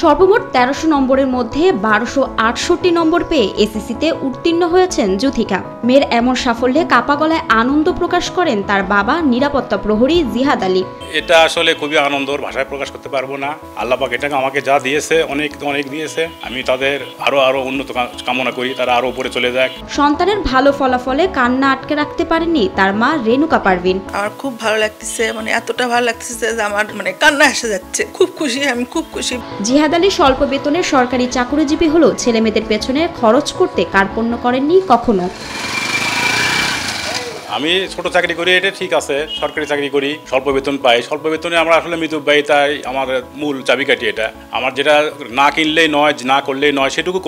সর্বমোট ১৩০০ নম্বরের মধ্যে ১২৬৮ নম্বর পেয়ে এসএসসিতে উত্তীর্ণ হয়েছেন যুথিকা। মেয়ের এমন সাফল্যে কাপা গলায় আনন্দ প্রকাশ করেন তার বাবা নিরাপত্তা প্রহরী জিহাদ আলী। এটা আসলে খুবই আনন্দর, ভাষায় প্রকাশ করতে পারবো না। আল্লাহ পাক এটাকে আমাকে যা দিয়েছে অনেক দিয়েছে। আমি তাদের আরো উন্নত কামনা করি, তারা আরো উপরে চলে যাক। সন্তানের ভালো ফলাফলে কান্না আটকে রাখতে পারেননি তার মা রেনুকা পারভিন। আমার খুব ভালো লাগতেছে, এতটা ভালো লাগতেছে যে আমার কান্না এসে যাচ্ছে। খুব খুশি, আমি খুব খুশি। জিহাদ আলী স্বল্প বেতনের সরকারি চাকরিজীবী হলেও ছেলেমেয়েদের পেছনে খরচ করতে কার্পণ্য করেননি কখনো। আমি ছোট চাকরি করি, এটা ঠিক আছে, সরকারি চাকরি করি, স্বল্প বেতন পাই। স্বল্প বেতনে আমরা আসলে মিতব্যয়িতাই আমার মূল চাবিকাঠি। এটা আমার যেটা না কিনলেই নয়, না করলেই নয়, সেটুকু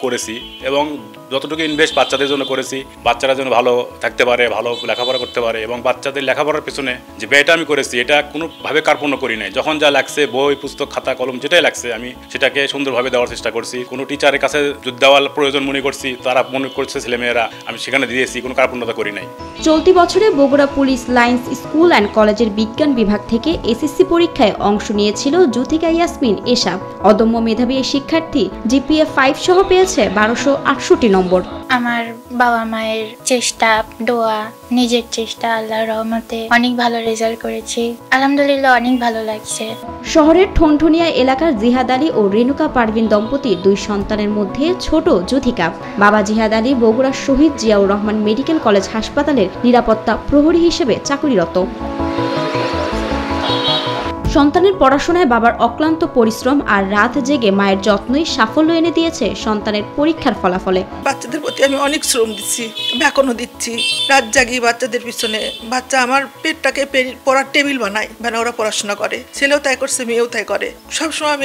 করেছি এবং যতটুকু ইনভেস্ট বাচ্চাদের জন্য করেছি, বাচ্চারা যেন ভালো থাকতে পারে, ভালো লেখাপড়া করতে পারে এবং বাচ্চাদের লেখাপড়ার পেছনে যে ব্যয়টা আমি করেছি এটা কোনোভাবে কার্পণ্য করি নাই। যখন যা লাগছে, বই পুস্তক খাতা কলম যেটাই লাগছে, আমি সেটাকে সুন্দরভাবে দেওয়ার চেষ্টা করছি। কোনো টিচারের কাছে যদি দেওয়ার প্রয়োজন মনে করছি, তারা মনে করছে ছেলেমেয়েরা, আমি সেখানে দিয়েছি, কোনো কার্পণ্যতা করি নাই। চলতি বছরে Bogura police lines school and কলেজের বিজ্ঞান বিভাগ থেকে এসএসসি পরীক্ষায় অংশ নিয়েছিল যুথিকা ইয়াসমিন এশা। অদম্য মেধাবী এই শিক্ষার্থী জিপিএ 5 সহ পেয়েছে ১২৬৮ নম্বর। আমার বাবা মায়ের চেষ্টা, দোয়া, নিজের চেষ্টা, আল্লাহর রহমতে অনেক ভালো রেজাল্ট করেছি। আলহামদুলিল্লাহ, অনেক ভালো লাগছে। শহরের ঠনঠনিয়া এলাকার জিহাদ আলী ও রেনুকা পারভিন দম্পতির 2 সন্তানের মধ্যে ছোট যুথিকা। বাবা জিহাদ আলী বগুড়ার শহীদ জিয়াউর রহমান মেডিকেল কলেজ হাসপাতালের নিরাপত্তা প্রহরী হিসেবে চাকরিরত। সন্তানের পড়াশোনায় বাবার অক্লান্ত পরিশ্রম আর রাত জেগে মায়ের যত্নই সাফল্য এনে দিয়েছে সন্তানের পরীক্ষার ফলাফলে। বাচ্চাদের প্রতি আমি অনেক শ্রম দিচ্ছি, এখনো দিচ্ছি। রাত জাগি বাচ্চাদের পিছনে। বাচ্চা আমার পেটটাকে পড়ার টেবিল বানায়, ওরা পড়াশোনা করে। ছেলেও তাই করছে, মেয়েও তাই করে। সবসময়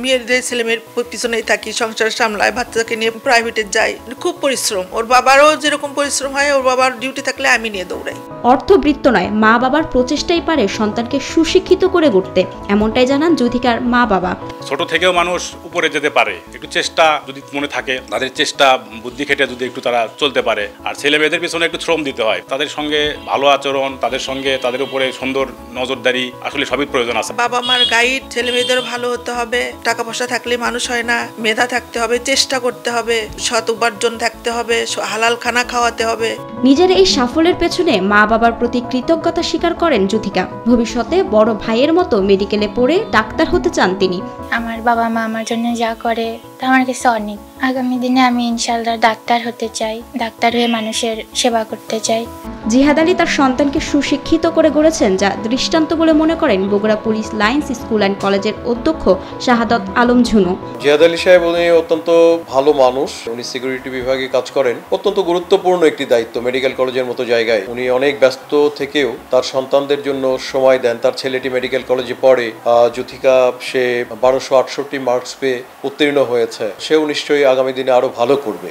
মেয়েদের ছেলে মেয়ের পিছনেই থাকি, সংসার সামলায়, বাচ্চাকে নিয়ে প্রাইভেটে যাই। খুব পরিশ্রম। ওর বাবারও যেরকম পরিশ্রম হয়, ওর বাবার ডিউটি থাকলে আমি নিয়ে দৌড়াই। অর্থবৃত্ত নয়, মা বাবার প্রচেষ্টাই পারে সন্তানকে সুশিক্ষিত করে গড়তে, এমনটাই জানান যুথিকার মা বাবা। ছোট থেকেও মানুষ উপরে যেতে পারে, একটু চেষ্টা যদি মনে থাকে, তাদের চেষ্টা বুদ্ধি খেটে যদি একটু তারা চলতে পারে। আর ছেলে মেয়েদের পিছনে একটু শ্রম দিতে হয়, তাদের সঙ্গে ভালো আচরণ, তাদের উপরে সুন্দর নজরদারি, আসলে সবই প্রয়োজন আছে। বাবা মার গাইড, ছেলে মেয়েদের ভালো হতে হবে। টাকা পয়সা থাকলে মানুষ হয় না, মেধা থাকতে হবে, চেষ্টা করতে হবে, সৎ উপার্জন থাকতে হবে, হালাল খানা খাওয়াতে হবে। নিজের এই সাফল্যের পেছনে মা বাবার প্রতি কৃতজ্ঞতা স্বীকার করেন যুথিকা। ভবিষ্যতে বড় ভাইয়ের মতো মেডিকেলে পড়ে ডাক্তার হতে চান তিনি। আমার বাবা মা আমার জন্য যা করে তা আমার কাছে অনেক। আগামী দিনে আমি ইনশাআল্লাহ ডাক্তার হতে চাই, ডাক্তার হয়ে মানুষের সেবা করতে চাই। জিহাদ আলী তার সন্তানকে সুশিক্ষিত করে গড়েছেন, যা দৃষ্টান্ত বলে মনে করেন Bogura police lines school and কলেজের অধ্যক্ষ শাহাদত আলম ঝুনু। জিহাদ আলী সাহেব উনি অত্যন্ত ভালো মানুষ। উনি সিকিউরিটি বিভাগে কাজ করেন। অত্যন্ত গুরুত্বপূর্ণ একটি দায়িত্ব মেডিকেল কলেজের মতো জায়গায়। উনি অনেক ব্যস্ত থেকেও তার সন্তানদের জন্য সময় দেন। তার ছেলেটি মেডিকেল কলেজে পড়ে। যুথিকা সে ১২৬৮ মার্কস পেয়ে উত্তীর্ণ হয়েছে। সেও নিশ্চয়ই আগামী দিনে আরো ভালো করবে।